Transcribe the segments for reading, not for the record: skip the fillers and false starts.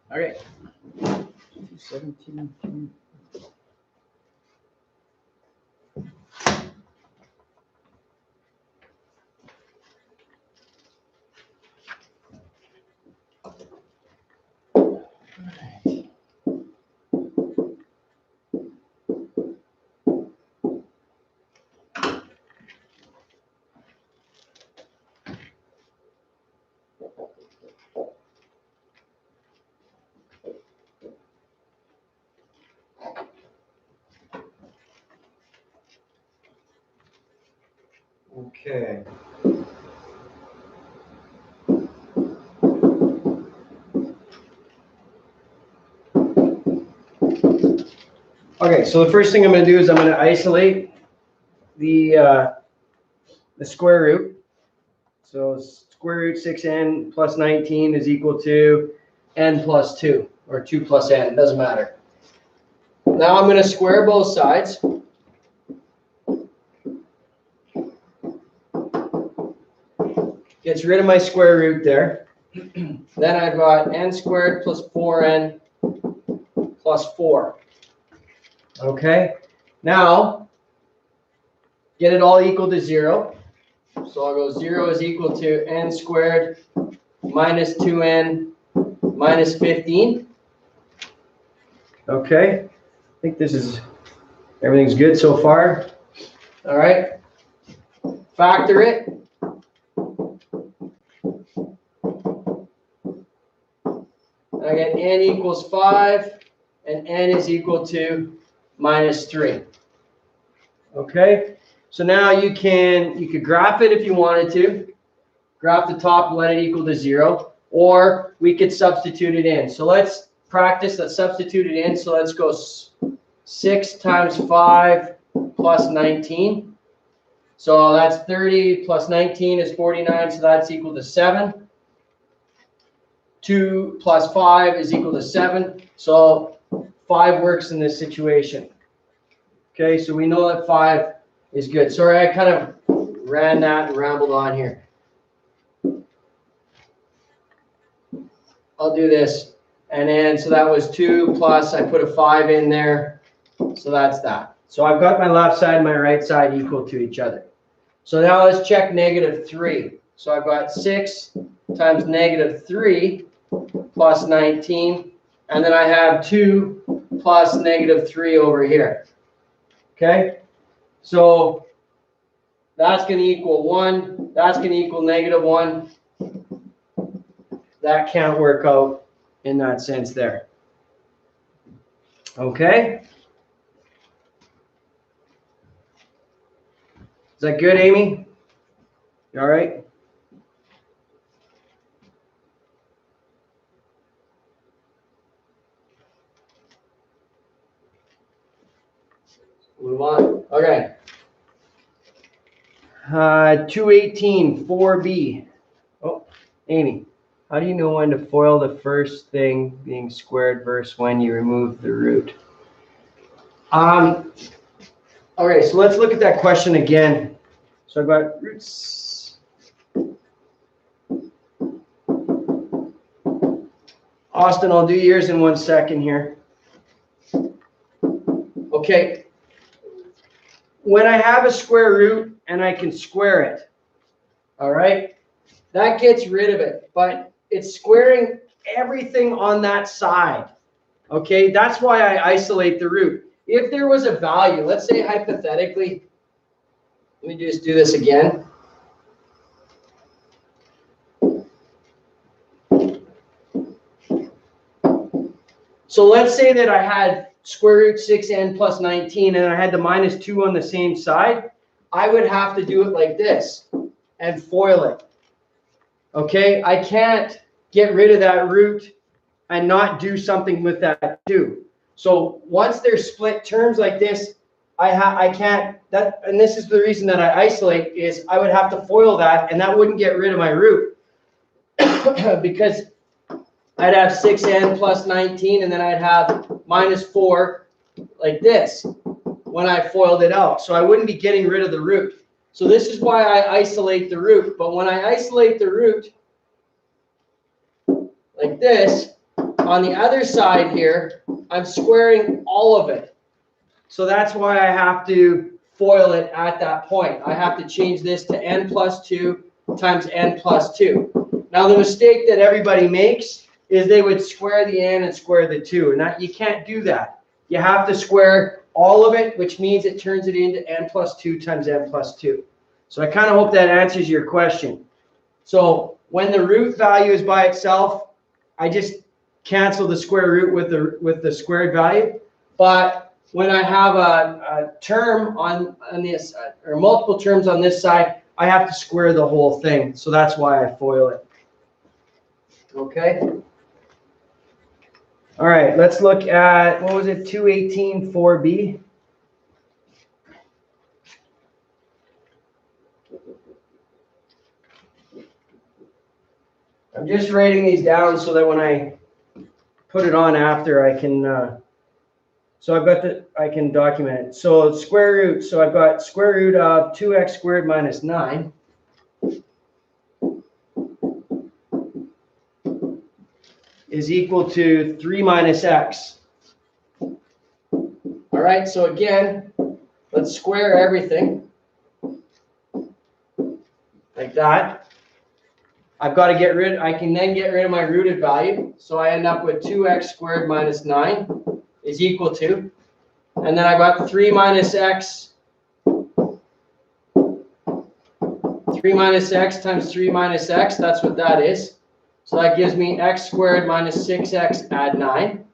All right. 17. Okay. Okay, so the first thing I'm going to do is I'm going to isolate the square root. So square root 6n plus 19 is equal to n plus 2, or 2 plus n, doesn't matter. Now I'm going to square both sides. Gets rid of my square root there. Then I've got n squared plus 4n plus 4. Okay, now get it all equal to 0. So I'll go 0 is equal to n squared minus 2n minus 15. Okay, I think everything's good so far. All right, factor it. I get n equals 5, and n is equal to minus 3. Okay, so now you could graph it if you wanted to. Graph the top and let it equal to 0, or we could substitute it in. So let's practice. Let's substitute it in. So let's go 6 times 5 plus 19. So that's 30 plus 19 is 49, so that's equal to 7. 2 plus 5 is equal to 7. So 5 works in this situation. Okay, so we know that 5 is good. Sorry, I kind of ran that and rambled on here. I'll do this. And then, so that was 2 plus, I put a 5 in there. So that's that. So I've got my left side and my right side equal to each other. So now let's check negative 3. So I've got 6 times negative 3 plus 19. And then I have 2 plus negative 3 over here. Okay? So that's going to equal 1. That's going to equal negative 1. That can't work out in that sense there. Okay? Is that good, Amy? You all right? Move on. Okay. 218, 4b. Oh, Amy, how do you know when to FOIL the first thing being squared versus when you remove the root? Okay, so let's look at that question again. So I've got roots. Austin, I'll do yours in 1 second here. Okay. When I have a square root and I can square it, all right, that gets rid of it, but it's squaring everything on that side. Okay, that's why I isolate the root. If there was a value, let's say hypothetically, let me just do this again. So let's say that I had square root 6n plus 19 and I had the minus 2 on the same side. I would have to do it like this and FOIL it. Okay, I can't get rid of that root and not do something with that too. So once they're split terms like this, I can't, and this is the reason that I isolate, is I would have to FOIL that, and that wouldn't get rid of my root because I'd have 6n plus 19 and then I'd have minus 4 like this when I FOILed it out. So I wouldn't be getting rid of the root. So this is why I isolate the root. But when I isolate the root like this, On the other side here, I'm squaring all of it. So that's why I have to FOIL it at that point. I have to change this to n plus 2 times n plus 2. Now the mistake that everybody makes is they would square the n and square the 2. And that, you can't do that. You have to square all of it, which means it turns it into n plus 2 times n plus 2. So I kind of hope that answers your question. So when the root value is by itself, I just cancel the square root with the squared value. But when I have a term on this, or multiple terms on this side, I have to square the whole thing. So that's why I FOIL it. Okay. All right, let's look at, what was it, 218 4b. I'm just writing these down so that when I put it on after, I can, so I've got I can document it. So square root, so I've got square root of 2x squared minus 9. Is equal to 3 minus x. All right, so again, let's square everything like that. I've got to get rid, I can then get rid of my rooted value. So I end up with 2x squared minus 9 is equal to, and then I've got 3 minus x, 3 minus x times 3 minus x, that's what that is. So that gives me x squared minus 6x add 9.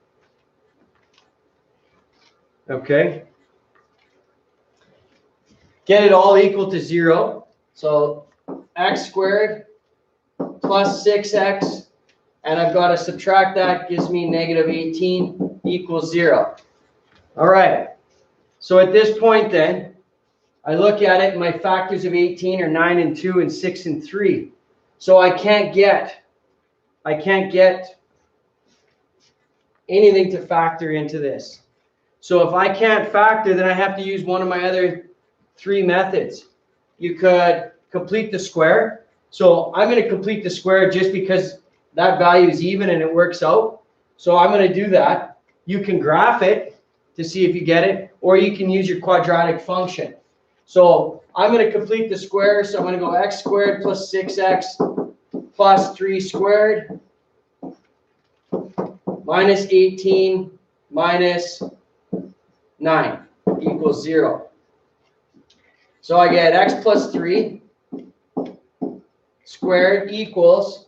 Okay. Get it all equal to 0. So x squared plus 6x, and I've got to subtract that, gives me negative 18 equals 0. All right. So at this point then, I look at it, and my factors of 18 are 9 and 2 and 6 and 3. So I can't get anything to factor into this. So if I can't factor, then I have to use one of my other 3 methods. You could complete the square. So I'm going to complete the square just because that value is even and it works out. So I'm going to do that. You can graph it to see if you get it, or you can use your quadratic function. So I'm going to complete the square. So I'm going to go x squared plus 6x plus 3 squared minus 18 minus 9 equals 0. So I get x plus 3 squared equals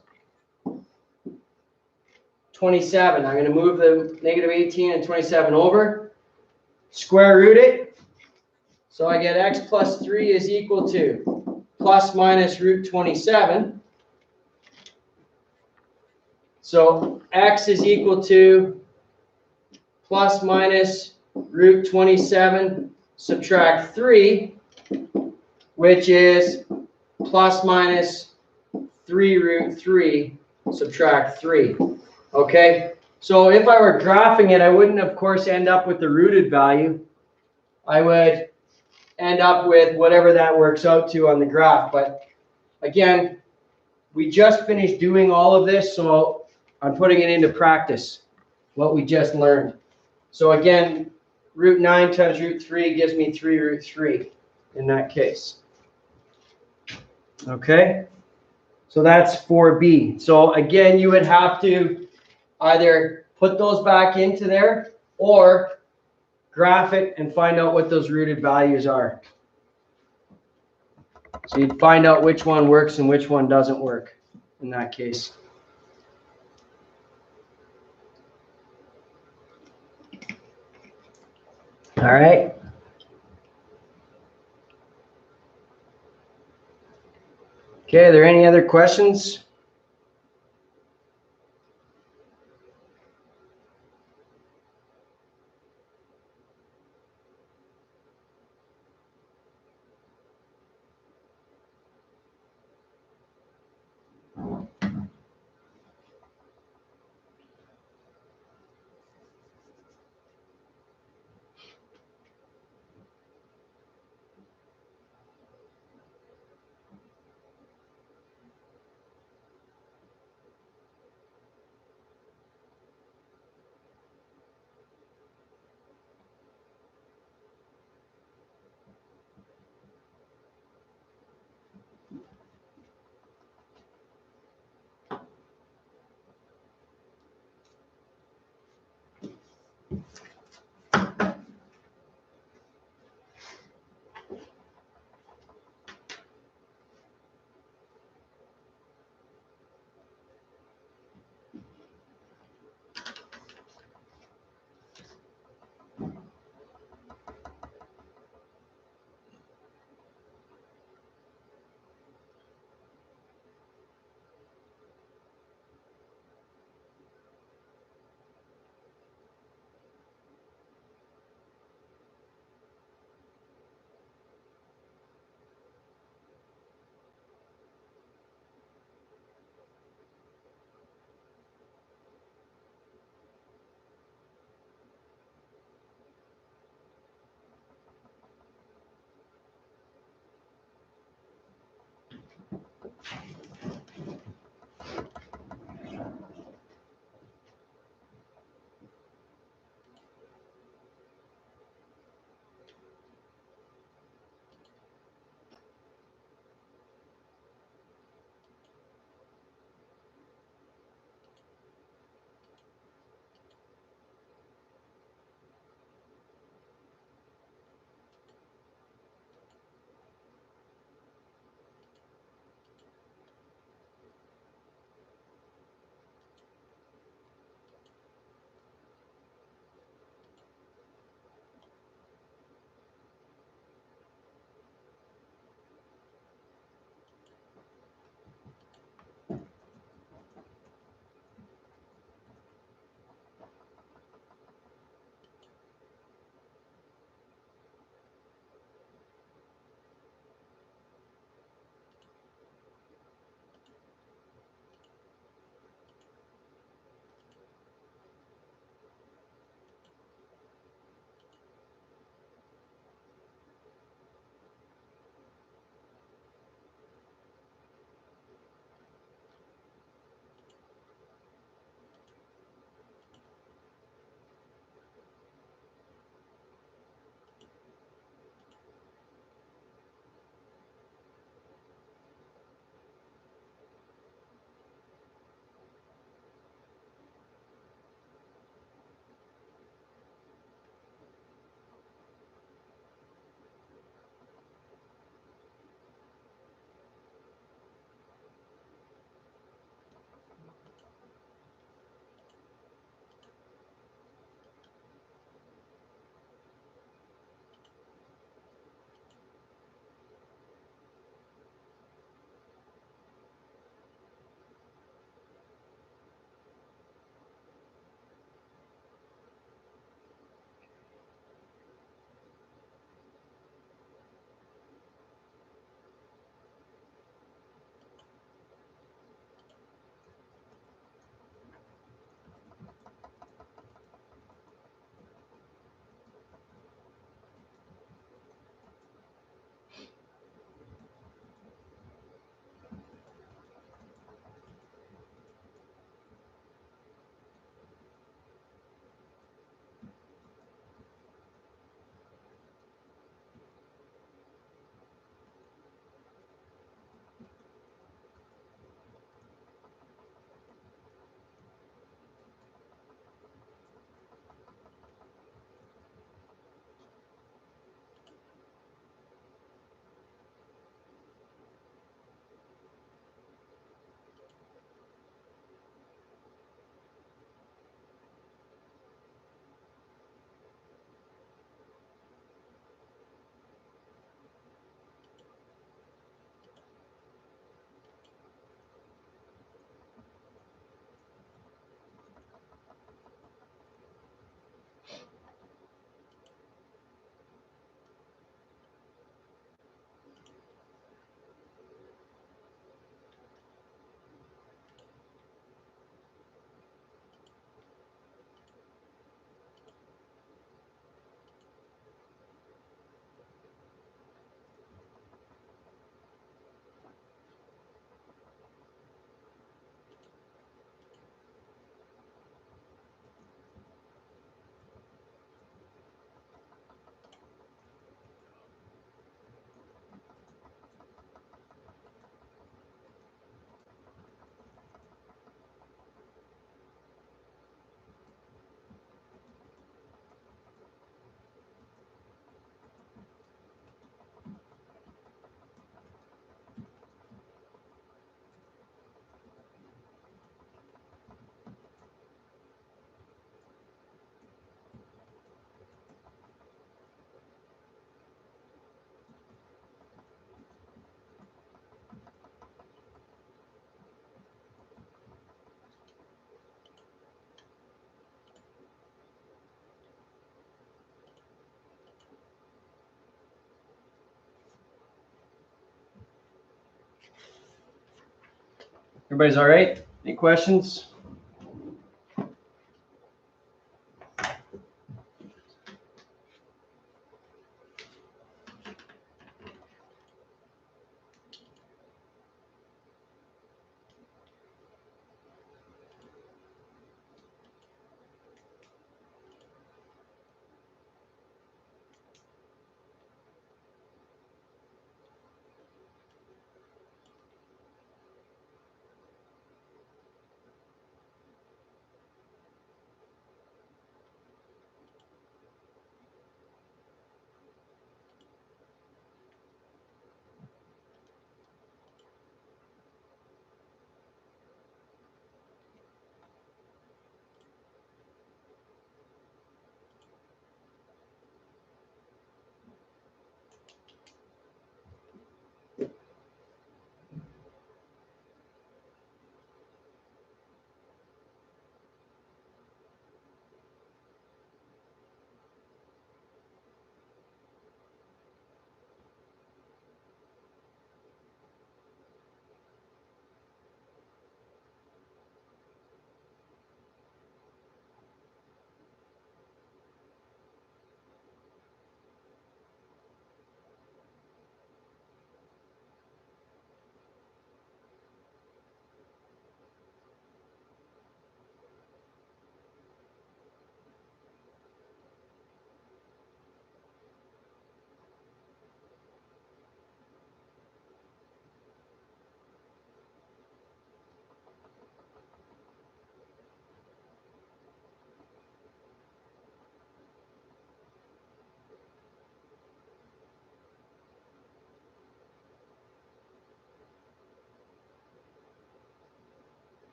27. I'm going to move the negative 18 and 27 over. Square root it. So I get x plus 3 is equal to plus minus root 27. So x is equal to plus minus root 27 subtract 3, which is plus minus 3 root 3 subtract 3. Okay, so if I were graphing it, I wouldn't, of course, end up with the rooted value. I would end up with whatever that works out to on the graph. But again, we just finished doing all of this, so I'm putting it into practice, what we just learned. So again, root 9 times root 3 gives me 3 root 3 in that case. Okay, so that's 4b. So again, you would have to either put those back into there or graph it and find out what those rooted values are. So you'd find out which one works and which one doesn't work in that case. All right. Okay, are there any other questions? Everybody's all right? Any questions?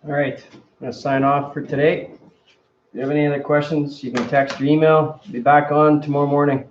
All right, I'm gonna sign off for today. If you have any other questions, you can text or email. Be back on tomorrow morning.